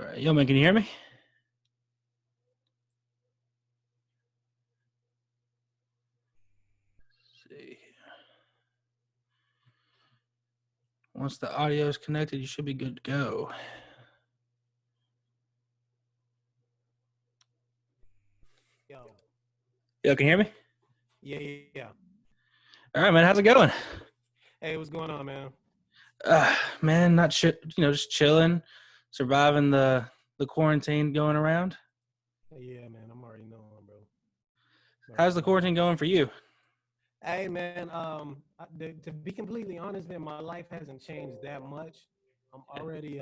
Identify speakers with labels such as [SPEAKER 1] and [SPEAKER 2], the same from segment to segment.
[SPEAKER 1] right. Yo, man, can you hear me? Let's see. Once the audio is connected, you should be good to go. Yo, can you hear me?
[SPEAKER 2] Yeah.
[SPEAKER 1] All right, man. How's it going?
[SPEAKER 2] Hey, what's going on, man?
[SPEAKER 1] Man, not just chilling, surviving the quarantine going around.
[SPEAKER 2] Yeah, man. I'm already knowing, bro.
[SPEAKER 1] How's the quarantine going for you?
[SPEAKER 2] Hey, man. To be completely honest, man, my life hasn't changed that much. I'm already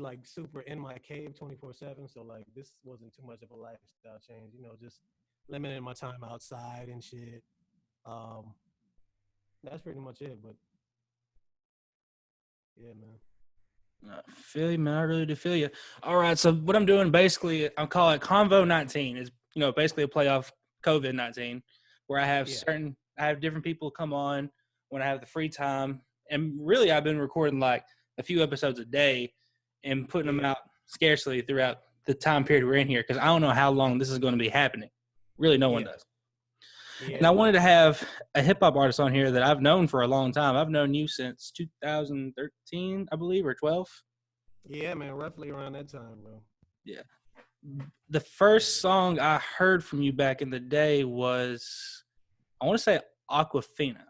[SPEAKER 2] like super in my cave 24/7. So like, this wasn't too much of a lifestyle change. Just limiting my time outside and shit. Um, that's pretty much it. But yeah, man.
[SPEAKER 1] I feel you, man. I really do feel you. All right, so what I'm doing basically, I'll call it CONVO-19. Is basically a playoff COVID-19, where I have different people come on when I have the free time, and really I've been recording like a few episodes a day and putting them out scarcely throughout the time period we're in here, because I don't know how long this is going to be happening. Really, no one does. Yeah. And I wanted to have a hip-hop artist on here that I've known for a long time. I've known you since 2013, I believe, or 12.
[SPEAKER 2] Yeah, man, roughly around that time, bro.
[SPEAKER 1] Yeah. The first song I heard from you back in the day was, I want to say, Aquafina. And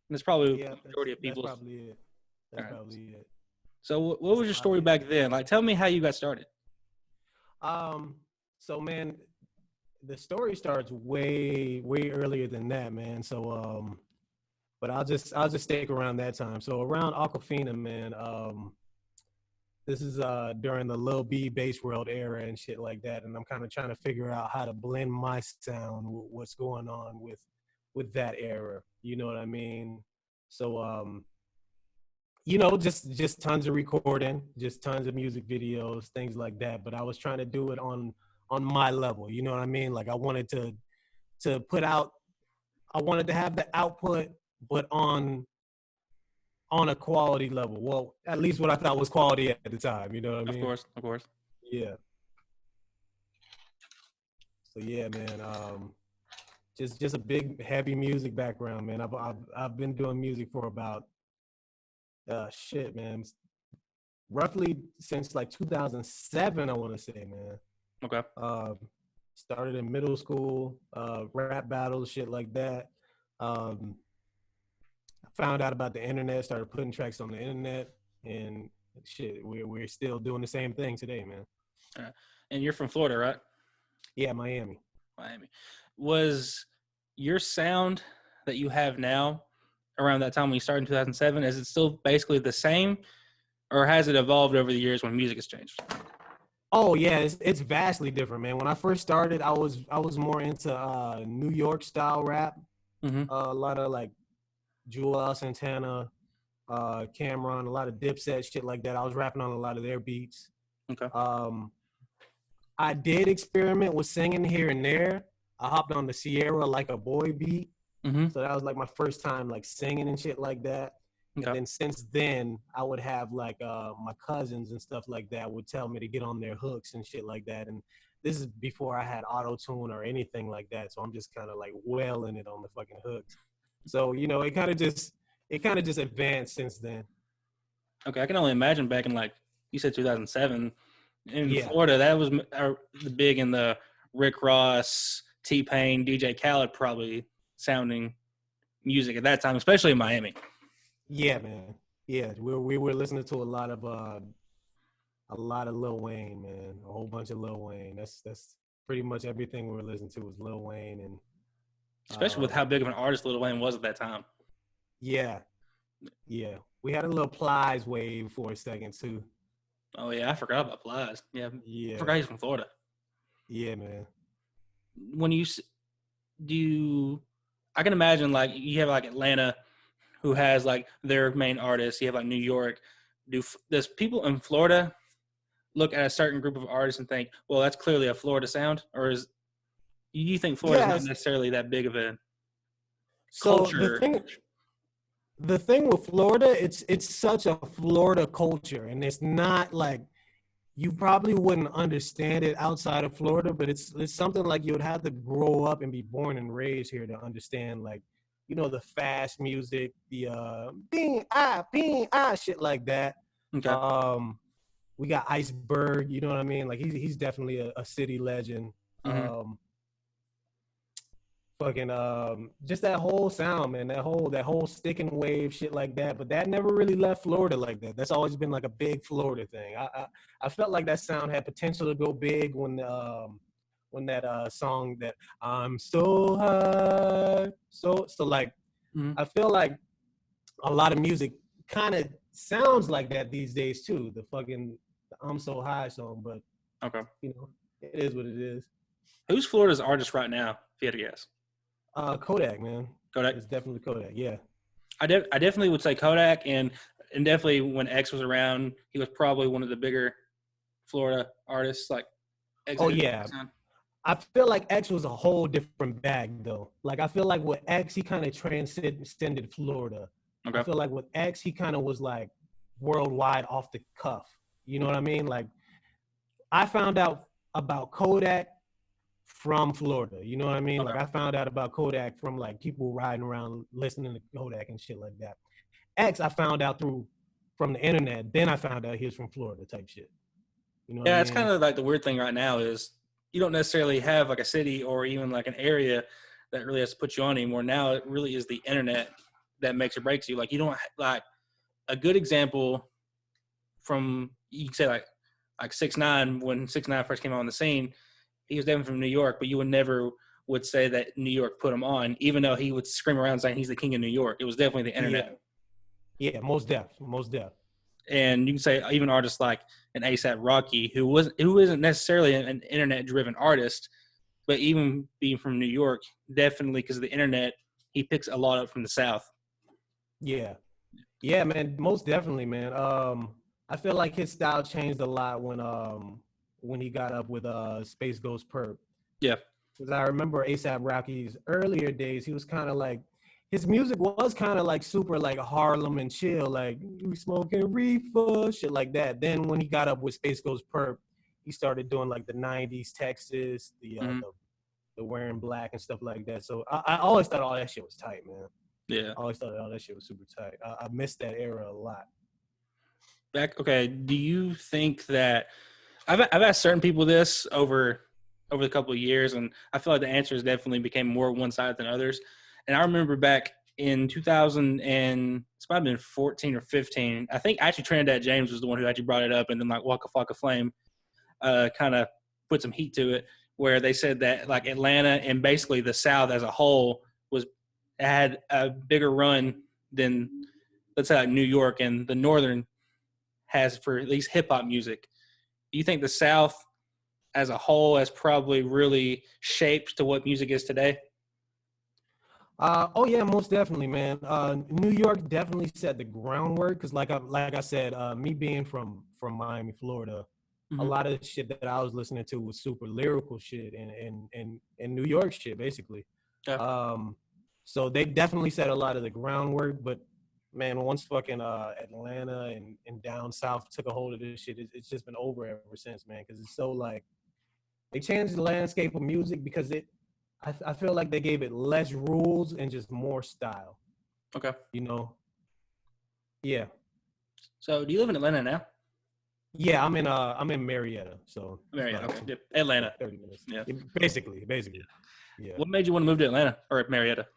[SPEAKER 1] that's probably the majority of people.
[SPEAKER 2] That's probably it. Probably it.
[SPEAKER 1] So what was your story back then? Like, tell me how you got started.
[SPEAKER 2] So, man, the story starts way earlier than that, man. So but I'll just stick around that time. So around Aquafina, man, this is during the Lil B Bass World era and shit like that, and I'm kind of trying to figure out how to blend my sound with what's going on with that era, you know what I mean? So just tons of recording, just tons of music videos, things like that, but I was trying to do it on my level, you know what I mean? Like, I wanted to put out, I wanted to have the output, but on a quality level. Well, at least what I thought was quality at the time, you know what I mean?
[SPEAKER 1] Of course.
[SPEAKER 2] Yeah. So yeah, man, just a big heavy music background, man. I've been doing music for about man, roughly since like 2007, I want to say, man.
[SPEAKER 1] Okay.
[SPEAKER 2] Started in middle school, rap battles, shit like that. Found out about the internet, started putting tracks on the internet, and shit, we're still doing the same thing today, man.
[SPEAKER 1] And you're from Florida, right?
[SPEAKER 2] Yeah, Miami.
[SPEAKER 1] Was your sound that you have now around that time when you started in 2007, is it still basically the same, or has it evolved over the years when music has changed?
[SPEAKER 2] Oh yeah, it's vastly different, man. When I first started, I was more into New York style rap.
[SPEAKER 1] Mm-hmm.
[SPEAKER 2] A lot of like Jewel, Santana, Cameron, a lot of Dipset, shit like that. I was rapping on a lot of their beats.
[SPEAKER 1] Okay.
[SPEAKER 2] I did experiment with singing here and there. I hopped on the Sierra Like a Boy beat.
[SPEAKER 1] Mm-hmm.
[SPEAKER 2] So that was like my first time like singing and shit like that. Okay. And then since then, I would have like my cousins and stuff like that would tell me to get on their hooks and shit like that. And this is before I had auto-tune or anything like that. So I'm just kind of like wailing it on the fucking hooks. So, it kind of just advanced since then.
[SPEAKER 1] Okay, I can only imagine back in, like you said, 2007 in Florida, that was the big in the Rick Ross, T-Pain, DJ Khaled probably sounding music at that time, especially in Miami.
[SPEAKER 2] Yeah, man. Yeah, we were listening to a lot of Lil Wayne, man. A whole bunch of Lil Wayne. That's pretty much everything we were listening to was Lil Wayne, and
[SPEAKER 1] especially with how big of an artist Lil Wayne was at that time.
[SPEAKER 2] Yeah. We had a little Plies wave for a second too.
[SPEAKER 1] Oh yeah, I forgot about Plies. Yeah. I forgot he's from Florida.
[SPEAKER 2] Yeah, man.
[SPEAKER 1] When I can imagine like you have like Atlanta, who has like their main artists. You have like New York. Does people in Florida look at a certain group of artists and think, well, that's clearly a Florida sound? Or do you think Florida's not necessarily that big of a culture?
[SPEAKER 2] So the thing with Florida, it's such a Florida culture, and it's not like you probably wouldn't understand it outside of Florida, but it's something like you would have to grow up and be born and raised here to understand, like, you know, the fast music, the bing ah shit like that.
[SPEAKER 1] Okay.
[SPEAKER 2] We got Iceberg, you know what I mean? Like he's definitely a city legend.
[SPEAKER 1] Mm-hmm.
[SPEAKER 2] Fucking just that whole sound, man, that whole stick and wave shit like that. But that never really left Florida like that. That's always been like a big Florida thing. I felt like that sound had potential to go big when that song that I'm so high, so like
[SPEAKER 1] Mm-hmm.
[SPEAKER 2] I feel like a lot of music kind of sounds like that these days too. The fucking I'm so high song, but
[SPEAKER 1] Okay.
[SPEAKER 2] you know, it is what it is.
[SPEAKER 1] Who's Florida's artist right now, if you had to guess?
[SPEAKER 2] Kodak, man.
[SPEAKER 1] Kodak?
[SPEAKER 2] It's definitely Kodak, yeah.
[SPEAKER 1] I definitely would say Kodak, and definitely when X was around, he was probably one of the bigger Florida artists. Like, X
[SPEAKER 2] Oh yeah, I feel like X was a whole different bag though. Like I feel like with X, he kind of transcended Florida.
[SPEAKER 1] Okay.
[SPEAKER 2] I feel like with X, he kind of was like worldwide off the cuff. You know what I mean? Like I found out about Kodak from Florida. You know what I mean?
[SPEAKER 1] Okay.
[SPEAKER 2] Like I found out about Kodak from like people riding around listening to Kodak and shit like that. X, I found out from the internet. Then I found out he was from Florida type shit. You know what I mean?
[SPEAKER 1] It's kind of like the weird thing right now is you don't necessarily have like a city or even like an area that really has to put you on anymore. Now it really is the internet that makes or breaks you. Like you don't like a good example from you can say like 6ix9ine when 6ix9ine first came on the scene. He was definitely from New York, but you would never would say that New York put him on, even though he would scream around saying he's the king of New York. It was definitely the internet.
[SPEAKER 2] Yeah, most def.
[SPEAKER 1] And you can say even artists like an ASAP Rocky, who isn't necessarily an internet-driven artist, but even being from New York, definitely because of the internet, he picks a lot up from the South.
[SPEAKER 2] Yeah, man, most definitely, man. I feel like his style changed a lot when he got up with Space Ghost Perp.
[SPEAKER 1] Yeah,
[SPEAKER 2] because I remember ASAP Rocky's earlier days. He was kind of like his music was kind of like super like Harlem and chill, like we smoking reefer, shit like that. Then when he got up with Space Ghost Perp, he started doing like the '90s Texas, the wearing black and stuff like that. So I always thought all that shit was tight, man.
[SPEAKER 1] Yeah.
[SPEAKER 2] I always thought all that shit was super tight. I missed that era a lot.
[SPEAKER 1] Okay. Do you think that I've asked certain people this over the couple of years, and I feel like the answers definitely became more one-sided than others. And I remember back in 2000 and it's might have been 14 or 15. I think actually Trinidad James was the one who actually brought it up, and then like Waka Flocka Flame kind of put some heat to it, where they said that like Atlanta and basically the South as a whole had a bigger run than let's say like New York and the Northern has for at least hip hop music. Do you think the South as a whole has probably really shaped to what music is today?
[SPEAKER 2] Oh yeah, most definitely, man. New York definitely set the groundwork because, like I said, me being from Miami, Florida, a lot of the shit that I was listening to was super lyrical shit and New York shit, basically.
[SPEAKER 1] Yeah.
[SPEAKER 2] So they definitely set a lot of the groundwork. But man, once fucking Atlanta and down south took a hold of this shit, it's just been over ever since, man. Because it's so like they changed the landscape of music because I feel like they gave it less rules and just more style.
[SPEAKER 1] Okay.
[SPEAKER 2] You know? Yeah.
[SPEAKER 1] So do you live in Atlanta now?
[SPEAKER 2] Yeah, I'm in Marietta. So
[SPEAKER 1] Marietta, okay. Yep. Atlanta.
[SPEAKER 2] 30 minutes.
[SPEAKER 1] Yeah.
[SPEAKER 2] Basically. Yeah.
[SPEAKER 1] What made you want to move to Atlanta or Marietta?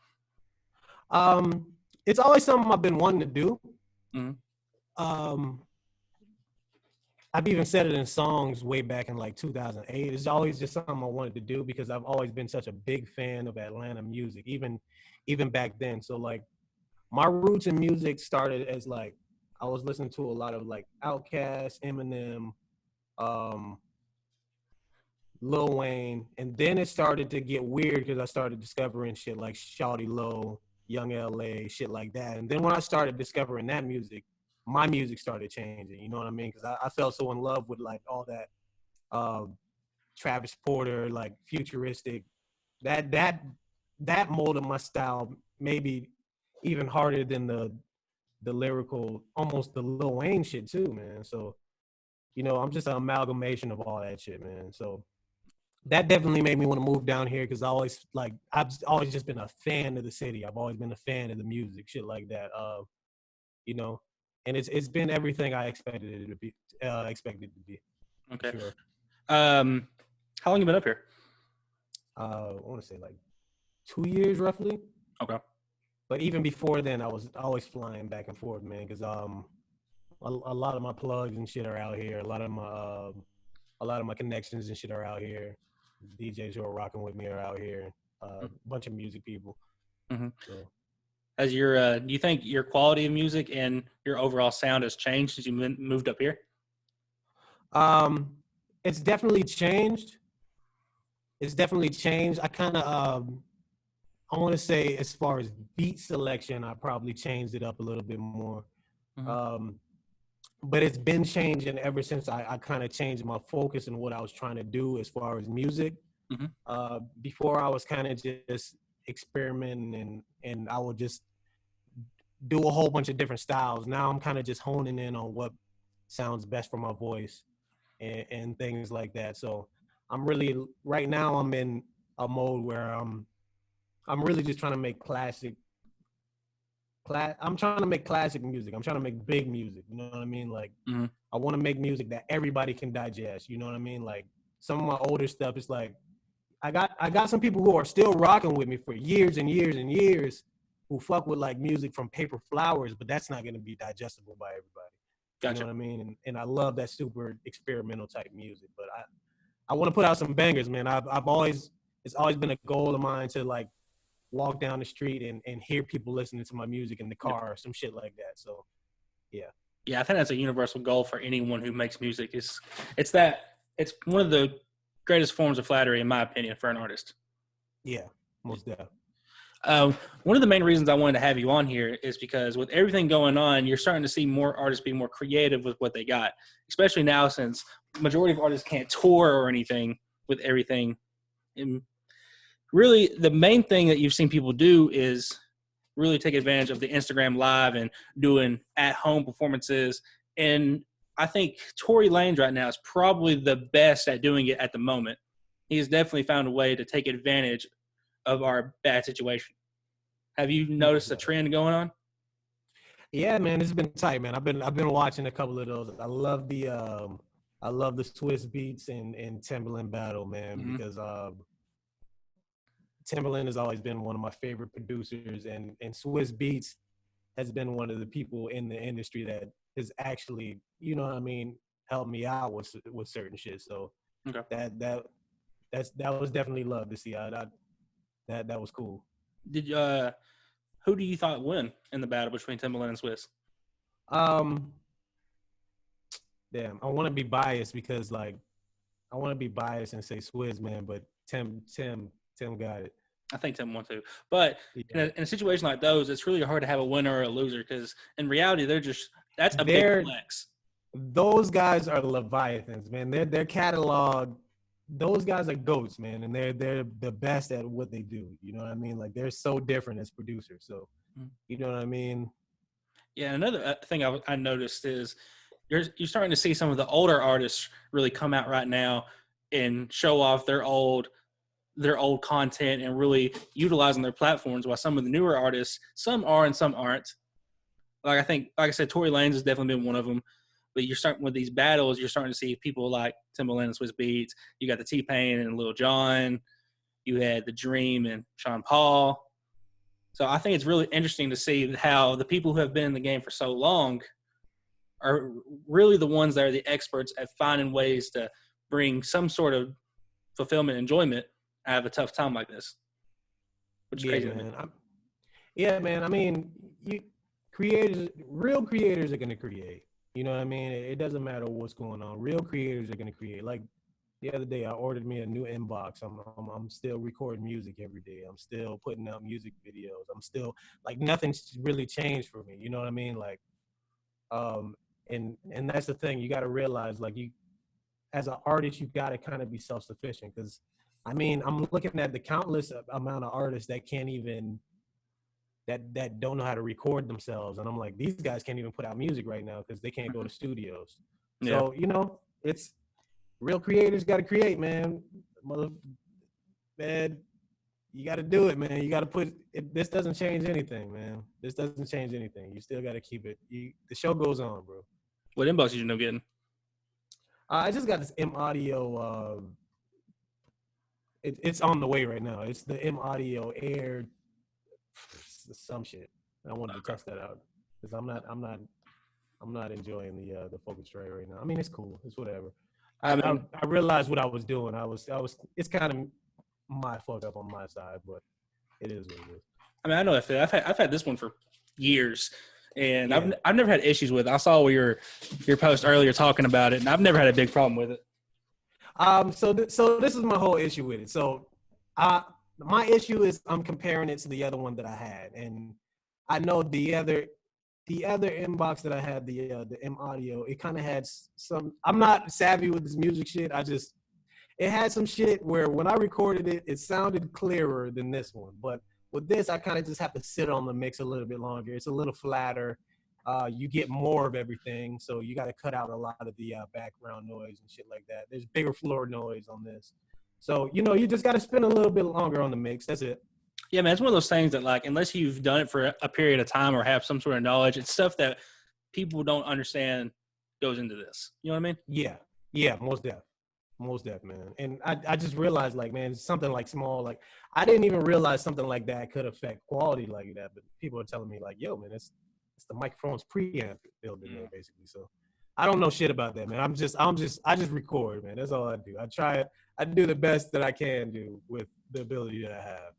[SPEAKER 2] It's always something I've been wanting to do.
[SPEAKER 1] Mm-hmm.
[SPEAKER 2] I've even said it in songs way back in like 2008. It's always just something I wanted to do because I've always been such a big fan of Atlanta music, even back then. So like my roots in music started as like I was listening to a lot of like Outkast, Eminem, Lil Wayne, and then it started to get weird because I started discovering shit like Shawty Lo, Young LA, shit like that. And then when I started discovering that music, my music started changing. You know what I mean? Because I fell so in love with like all that Travis Porter, like futuristic, that molded my style maybe even harder than the lyrical, almost the Lil Wayne shit too, man. So I'm just an amalgamation of all that shit, man. So that definitely made me want to move down here because I've always just been a fan of the city. I've always been a fan of the music, shit like that. You know, and it's been everything I expected it to be. Expected to be.
[SPEAKER 1] Okay.
[SPEAKER 2] Sure.
[SPEAKER 1] How long you been up here?
[SPEAKER 2] I want to say like 2 years roughly.
[SPEAKER 1] Okay.
[SPEAKER 2] But even before then, I was always flying back and forth, man, because a lot of my plugs and shit are out here. A lot of my connections and shit are out here. DJs who are rocking with me are out here. A bunch of music people.
[SPEAKER 1] Mm-hmm.
[SPEAKER 2] So.
[SPEAKER 1] As your, do you think your quality of music and your overall sound has changed since you moved up here?
[SPEAKER 2] It's definitely changed. I kind of, I want to say as far as beat selection, I probably changed it up a little bit more. Mm-hmm. But it's been changing ever since I kind of changed my focus and what I was trying to do as far as music. Mm-hmm. Before I was kind of just experimenting and I would just do a whole bunch of different styles. Now I'm kind of just honing in on what sounds best for my voice and things like that. So right now I'm in a mode where I'm really just trying to make classic music. I'm trying to make big music. You know what I mean? Like, mm-hmm. I want to make music that everybody can digest. You know what I mean? Like, some of my older stuff is like, I got some people who are still rocking with me for years and years and years who fuck with like music from Paper Flowers, but that's not going to be digestible by everybody. Gotcha. You know what I mean? And I love that super experimental type music, but I want to put out some bangers, man. It's always been a goal of mine to like walk down the street and hear people listening to my music in the car or some shit like that. So, yeah.
[SPEAKER 1] Yeah, I think that's a universal goal for anyone who makes music. It's one of the greatest forms of flattery, in my opinion, for an artist.
[SPEAKER 2] Yeah, most definitely.
[SPEAKER 1] One of the main reasons I wanted to have you on here is because with everything going on, you're starting to see more artists be more creative with what they got, especially now since the majority of artists can't tour or anything with everything. And really, the main thing that you've seen people do is really take advantage of the Instagram Live and doing at-home performances. And I think Tory Lanez right now is probably the best at doing it at the moment. He's definitely found a way to take advantage of our bad situation. Have you noticed a trend going on?
[SPEAKER 2] Yeah, man, it's been tight, man. I've been watching a couple of those. I love the Swiss Beats and Timbaland battle, man, mm-hmm. because Timbaland has always been one of my favorite producers, and Swiss Beats has been one of the people in the industry that has actually, you know what I mean, helped me out with certain shit. So okay. that was definitely love to see. That was cool.
[SPEAKER 1] Did who do you thought win in the battle between Timbaland and Swiss?
[SPEAKER 2] Damn, I want to be biased because like I want to be biased and say Swiss, man, but Tim got it.
[SPEAKER 1] I think Tim won too. But in a situation like those, it's really hard to have a winner or a loser because in reality, that's a big flex.
[SPEAKER 2] Those guys are Leviathans, man. Their catalog, those guys are goats, man, and they're the best at what they do. You know what I mean? Like they're so different as producers. So, you know what I mean?
[SPEAKER 1] Yeah. Another thing I noticed is you're starting to see some of the older artists really come out right now and show off their old content and really utilizing their platforms, while some of the newer artists, some are and some aren't. Like I said, Tory Lanez has definitely been one of them. But you're starting with these battles, you're starting to see people like Timbaland and Swiss Beats. You got the T-Pain and Lil Jon. You had The Dream and Sean Paul. So I think it's really interesting to see how the people who have been in the game for so long are really the ones that are the experts at finding ways to bring some sort of fulfillment, enjoyment out of a tough time like this. Which is crazy, man.
[SPEAKER 2] Yeah, man. I mean, real creators are going to create. You know what I mean? It doesn't matter what's going on. Real creators are going to create. Like the other day, I ordered me a new inbox. I'm still recording music every day. I'm still putting out music videos. I'm still like nothing's really changed for me. You know what I mean? Like, and that's the thing. You got to realize, like, you as an artist, you got to kind of be self-sufficient. Because, I mean, I'm looking at the countless amount of artists that can't even that don't know how to record themselves. And I'm like, these guys can't even put out music right now because they can't go to studios. So, it's real creators got to create, man. Man, you got to do it, man. You got to this doesn't change anything, man. This doesn't change anything. You still got to keep it. The show goes on, bro.
[SPEAKER 1] What inbox did you end up getting? I
[SPEAKER 2] just got this M Audio. It's on the way right now. It's the M Audio Air, some shit. I wanted to test that out because I'm not enjoying the Focusrite right now. I mean, it's cool. It's whatever. I realized what I was doing. It's kind of my fuck up on my side, but it is what it is.
[SPEAKER 1] I mean, I know I've had this one for years, and yeah. I've never had issues with it. I saw your post earlier talking about it, and I've never had a big problem with it.
[SPEAKER 2] So this is my whole issue with it. So, my issue is I'm comparing it to the other one that I had, and I know the other inbox that I had, the M Audio, it kind of had some. I'm not savvy with this music shit. It had some shit where when I recorded it, it sounded clearer than this one. But with this, I kind of just have to sit on the mix a little bit longer. It's a little flatter. You get more of everything, so you got to cut out a lot of the background noise and shit like that. There's bigger floor noise on this. So, you just got to spend a little bit longer on the mix. That's it.
[SPEAKER 1] Yeah, man, it's one of those things that, like, unless you've done it for a period of time or have some sort of knowledge, it's stuff that people don't understand goes into this. You know what I mean?
[SPEAKER 2] Yeah, most def, man. And I just realized, like, man, something like small, like, I didn't even realize something like that could affect quality like that. But people are telling me, like, yo, man, it's the microphone's preamp built in there, basically. So I don't know shit about that, man. I just record, man. That's all I do. I do the best that I can do with the ability that I have.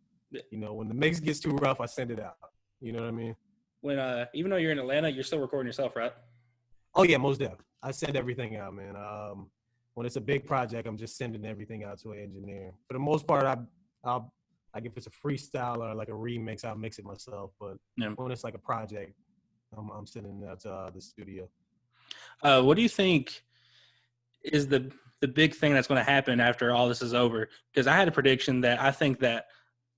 [SPEAKER 2] When the mix gets too rough, I send it out. You know what I mean?
[SPEAKER 1] When even though you're in Atlanta, you're still recording yourself, right?
[SPEAKER 2] Oh yeah, most definitely. I send everything out, man. When it's a big project, I'm just sending everything out to an engineer. For the most part, like if it's a freestyle or like a remix, I'll mix it myself. But when it's like a project, I'm sending it out to the studio.
[SPEAKER 1] What do you think is the big thing that's going to happen after all this is over? Because I had a prediction that I think that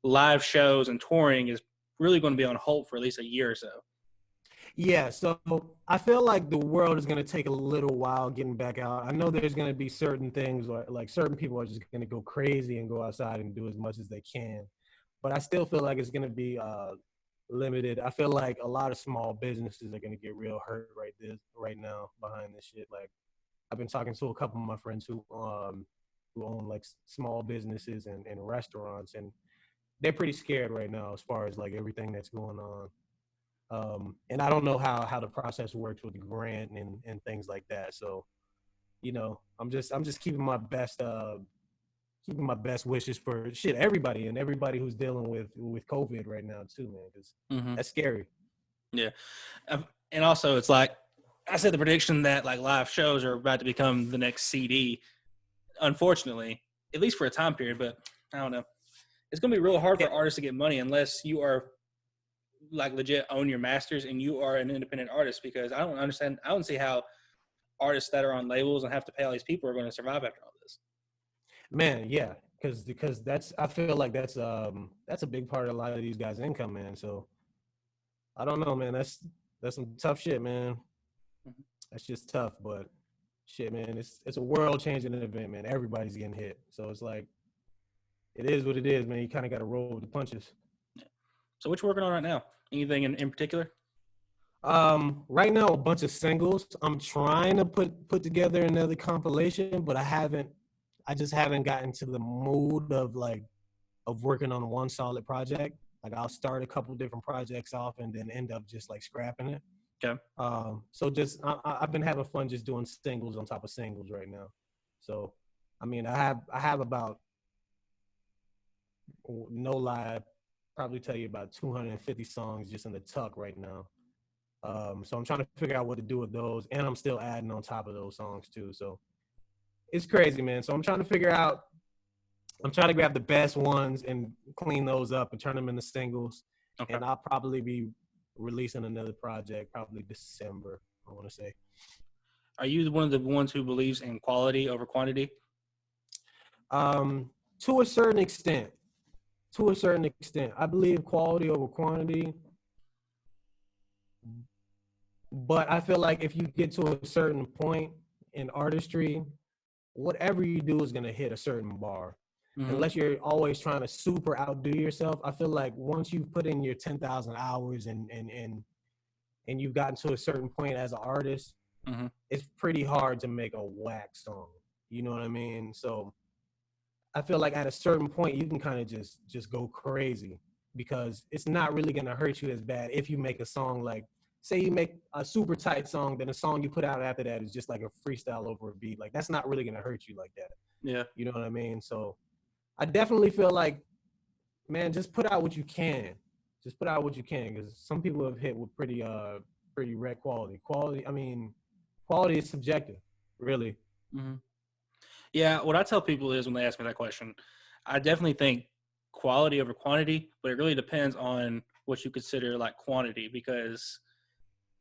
[SPEAKER 1] live shows and touring is really going to be on hold for at least a year or so.
[SPEAKER 2] Yeah, so I feel like the world is going to take a little while getting back out. I know there's going to be certain things like certain people are just going to go crazy and go outside and do as much as they can. But I still feel like it's going to be limited. I feel like a lot of small businesses are going to get real hurt right now behind this shit. Like, I've been talking to a couple of my friends who own like small businesses and restaurants, and they're pretty scared right now as far as like everything that's going on. And I don't know how the process works with the grant and things like that. So, I'm just keeping my best wishes for everybody who's dealing with COVID right now too, man, because that's scary.
[SPEAKER 1] Yeah. And also it's like, I said the prediction that like live shows are about to become the next CD, unfortunately, at least for a time period, but I don't know. It's going to be real hard for artists to get money unless you are like legit own your masters and you are an independent artist, because I don't see how artists that are on labels and have to pay all these people are going to survive after all this.
[SPEAKER 2] Man, yeah, because I feel like that's a big part of a lot of these guys' income, man. So I don't know, man. That's some tough shit, man. That's just tough, but shit, man. It's a world-changing event, man. Everybody's getting hit, so it's like it is what it is, man. You kind of got to roll with the punches.
[SPEAKER 1] So what you working on right now? Anything in particular?
[SPEAKER 2] Right now, a bunch of singles. I'm trying to put together another compilation, but I just haven't gotten to the mood of working on one solid project. Like, I'll start a couple different projects off and then end up just like scrapping it.
[SPEAKER 1] Okay.
[SPEAKER 2] So I've been having fun just doing singles on top of singles right now. So, I mean, I have about, no lie, probably tell you about 250 songs just in the tuck right now. So I'm trying to figure out what to do with those, and I'm still adding on top of those songs too. So it's crazy, man. So I'm trying to grab the best ones and clean those up and turn them into singles. Okay. And I'll probably be releasing another project probably December, I want to say.
[SPEAKER 1] Are you one of the ones who believes in quality over quantity?
[SPEAKER 2] To a certain extent. I believe quality over quantity. But I feel like if you get to a certain point in artistry, whatever you do is gonna hit a certain bar.
[SPEAKER 1] Mm-hmm.
[SPEAKER 2] Unless you're always trying to super outdo yourself. I feel like once you've put in your 10,000 hours and you've gotten to a certain point as an artist,
[SPEAKER 1] mm-hmm.
[SPEAKER 2] it's pretty hard to make a whack song. You know what I mean? So I feel like at a certain point you can kind of just go crazy, because it's not really gonna hurt you as bad if you make a song like, say you make a super tight song, then a song you put out after that is just like a freestyle over a beat. Like that's not really gonna hurt you like that.
[SPEAKER 1] Yeah.
[SPEAKER 2] You know what I mean? So I definitely feel like, man, just put out what you can. Just put out what you can, because some people have hit with pretty red quality. Quality is subjective, really.
[SPEAKER 1] Mm-hmm. Yeah, what I tell people is when they ask me that question, I definitely think quality over quantity, but it really depends on what you consider like quantity, because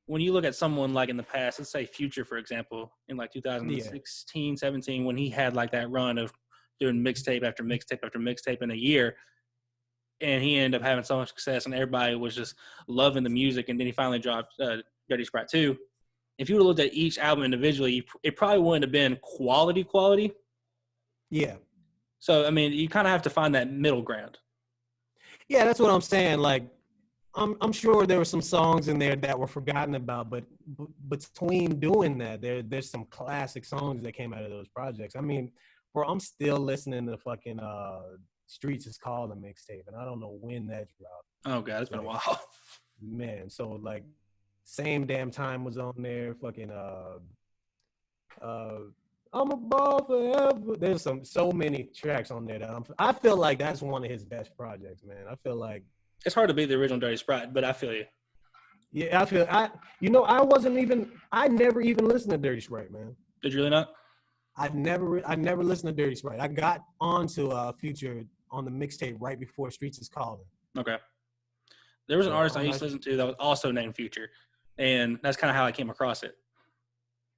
[SPEAKER 1] when you look at someone like in the past, let's say Future, for example, in like 2016, 17, when he had like that run of doing mixtape after mixtape after mixtape in a year, and he ended up having so much success and everybody was just loving the music, and then he finally dropped Dirty Sprite 2. If you would have looked at each album individually, it probably wouldn't have been quality.
[SPEAKER 2] Yeah.
[SPEAKER 1] So, I mean, you kind of have to find that middle ground.
[SPEAKER 2] Yeah, that's what I'm saying. Like, I'm sure there were some songs in there that were forgotten about, but between doing that, there's some classic songs that came out of those projects. I mean, bro, I'm still listening to fucking Streets Is Called a mixtape, and I don't know when that dropped.
[SPEAKER 1] Oh god, it's been a while.
[SPEAKER 2] Man, so like, Same Damn Time was on there. Fucking I'm a ball forever. There's so many tracks on there that I feel like that's one of his best projects, man. I feel like
[SPEAKER 1] it's hard to beat the original Dirty Sprite, but I feel you.
[SPEAKER 2] Yeah, I never even listened to Dirty Sprite, man.
[SPEAKER 1] Did you really not?
[SPEAKER 2] I never listened to Dirty Sprite. I got onto Future on the mixtape right before Streets Is Calling.
[SPEAKER 1] Okay. There was an artist I used to listen to that was also named Future, and that's kind of how I came across it.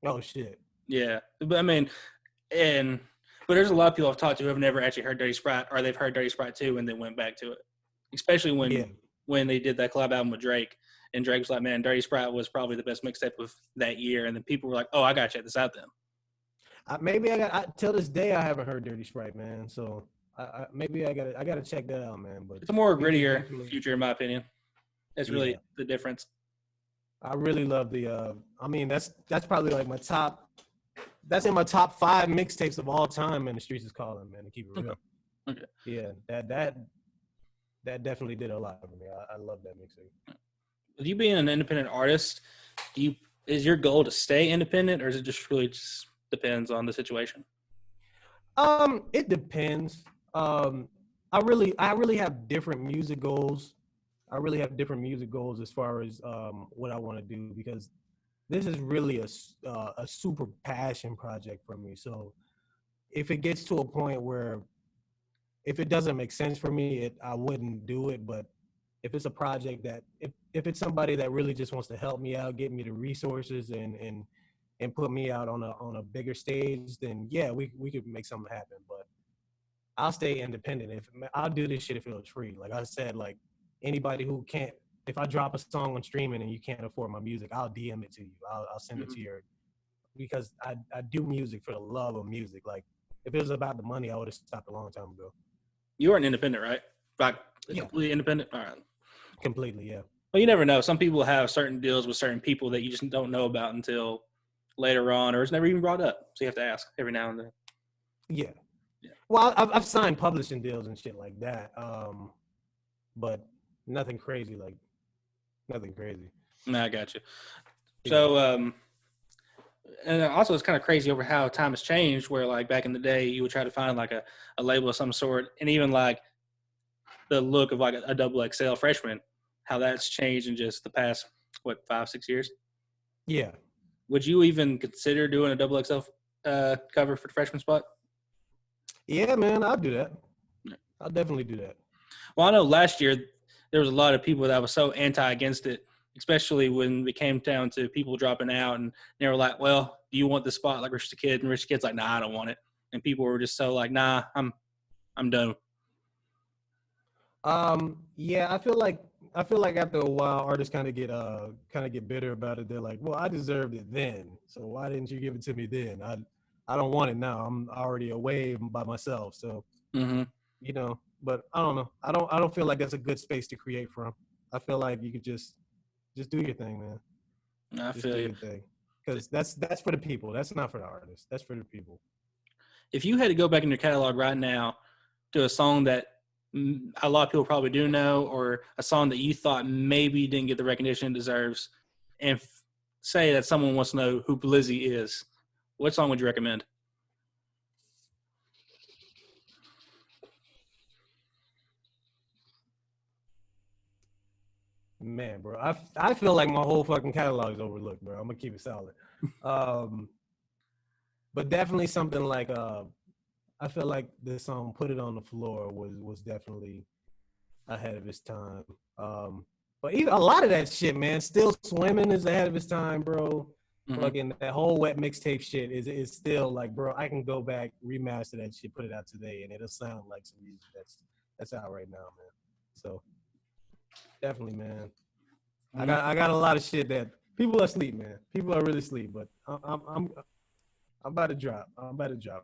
[SPEAKER 2] Oh shit.
[SPEAKER 1] Yeah, but I mean, but there's a lot of people I've talked to who have never actually heard Dirty Sprite, or they've heard Dirty Sprite 2 and then went back to it. Especially when they did that collab album with Drake, and Drake was like, "Man, Dirty Sprite was probably the best mixtape of that year," and then people were like, "Oh, I gotta check this out then."
[SPEAKER 2] Till this day I haven't heard Dirty Sprite, man. So I gotta check that out, man. But
[SPEAKER 1] it's a more grittier Future, in my opinion. That's really the difference.
[SPEAKER 2] I really love the. That's probably like my top. That's in my top 5 mixtapes of all time, and The Streets Is Calling, man. To keep it real.
[SPEAKER 1] Okay.
[SPEAKER 2] Yeah, that definitely did a lot for me. I love that mixtape.
[SPEAKER 1] With you being an independent artist, is your goal to stay independent, or is it just really depends on the situation?
[SPEAKER 2] It depends. I really have different music goals. As far as what I want to do, because this is really a super passion project for me. So if it gets to a point where if it doesn't make sense for me, I wouldn't do it. But if it's a project that if it's somebody that really just wants to help me out, get me the resources and put me out on a bigger stage, then yeah, we could make something happen. But I'll stay independent. I'll do this shit if it was free. Like I said, like anybody who can't, if I drop a song on streaming and you can't afford my music, I'll DM it to you. I'll send it to you, because I do music for the love of music. Like if it was about the money, I would have stopped a long time ago.
[SPEAKER 1] You are an independent, right? Like completely independent? All right.
[SPEAKER 2] Completely, yeah.
[SPEAKER 1] Well, you never know. Some people have certain deals with certain people that you just don't know about until later on, or it's never even brought up. So you have to ask every now and then.
[SPEAKER 2] Yeah. Well, I've signed publishing deals and shit like that, but nothing crazy.
[SPEAKER 1] No, I got you. So, and also it's kind of crazy over how time has changed, where like back in the day, you would try to find like a label of some sort, and even like the look of like a double XL freshman, how that's changed in just the past, 5-6 years?
[SPEAKER 2] Yeah.
[SPEAKER 1] Would you even consider doing a double XL cover for the freshman spot?
[SPEAKER 2] Yeah, man, I'll do that. I'll definitely do that.
[SPEAKER 1] Well, I know last year there was a lot of people that was so against it, especially when it came down to people dropping out, and they were like, "Well, do you want the spot like Rich the Kid?" And Rich the Kid's like, "Nah, I don't want it." And people were just so like, "Nah, I'm done."
[SPEAKER 2] Yeah, I feel like I feel like after a while, artists kind of get bitter about it. They're like, well, I deserved it then, so why didn't you give it to me then? I don't want it now. I'm already away by myself. So you know, but I don't know. I don't feel like that's a good space to create from. I feel like you could just do your thing, man.
[SPEAKER 1] I
[SPEAKER 2] Just
[SPEAKER 1] feel
[SPEAKER 2] do
[SPEAKER 1] you.
[SPEAKER 2] your thing. Because that's for the people. That's not for the artists. That's for the people.
[SPEAKER 1] If you had to go back in your catalog right now to a song that a lot of people probably do know, or a song that you thought maybe didn't get the recognition it deserves, and say that someone wants to know who Blizzi is, what song would you recommend?
[SPEAKER 2] Man, bro, I feel like my whole fucking catalog is overlooked, bro. I'm gonna keep it solid. But definitely something like I feel like this song "Put It on the Floor" was definitely ahead of its time. But even a lot of that shit, man, "Still Swimming" is ahead of its time, bro. Fucking that whole wet mixtape shit is still like, bro, I can go back, remaster that shit, put it out today, and it'll sound like some music that's out right now, man. So definitely, man. I got a lot of shit that people are asleep, man. People are really asleep, but I'm about to drop. I'm about to go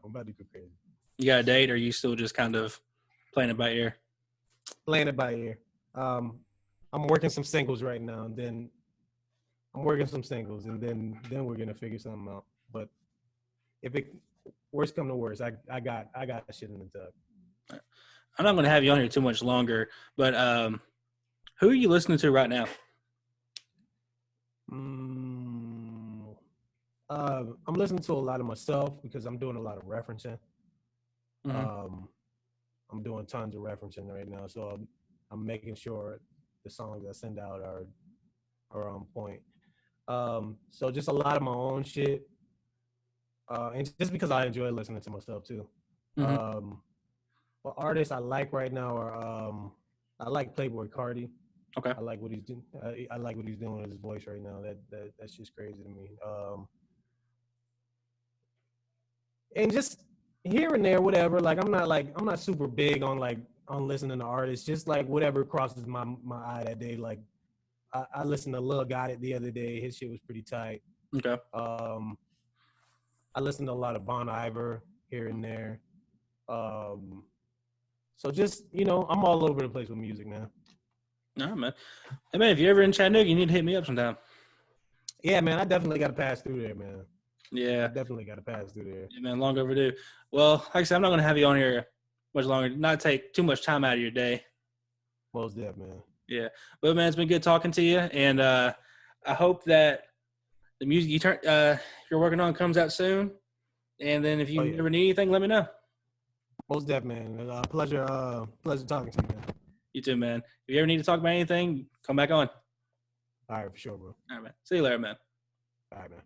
[SPEAKER 2] crazy.
[SPEAKER 1] You got a date, or are you still just kind of playing it by ear?
[SPEAKER 2] Playing it by ear. I'm working some singles right now, and then we're gonna figure something out. But if it worst come to worst, I got shit in the tub.
[SPEAKER 1] I'm not going to have you on here too much longer, but who are you listening to right now?
[SPEAKER 2] I'm listening to a lot of myself because I'm doing a lot of referencing. I'm doing tons of referencing right now, so I'm making sure the songs I send out are on point. So just a lot of my own shit, and just because I enjoy listening to myself too. But artists I like right now are I like Playboy Cardi.
[SPEAKER 1] Okay.
[SPEAKER 2] I like what he's doing. I like what he's doing with his voice right now. That's just crazy to me. And just here and there, whatever. Like I'm not super big on listening to artists. Just like whatever crosses my eye that day. Like I listened to Lil Got It the other day. His shit was pretty tight.
[SPEAKER 1] Okay.
[SPEAKER 2] I listened to a lot of Bon Iver here and there. So just I'm all over the place with music, man.
[SPEAKER 1] All right, man. Hey, man, if you're ever in Chattanooga, you need to hit me up sometime.
[SPEAKER 2] Yeah, man, I definitely got to pass through there, man.
[SPEAKER 1] Yeah.
[SPEAKER 2] I definitely got to pass through there.
[SPEAKER 1] Yeah, man, long overdue. Well, like I said, I'm not going to have you on here much longer, not take too much time out of your day.
[SPEAKER 2] Most deaf, man.
[SPEAKER 1] Yeah. But, man, it's been good talking to you, and I hope that the music you're working on comes out soon, and then if you ever need anything, let me know.
[SPEAKER 2] Most deaf, man. Pleasure talking to you, man.
[SPEAKER 1] You too, man. If you ever need to talk about anything, come back on.
[SPEAKER 2] All right, for sure, bro.
[SPEAKER 1] All right, man. See you later, man.
[SPEAKER 2] All right, man.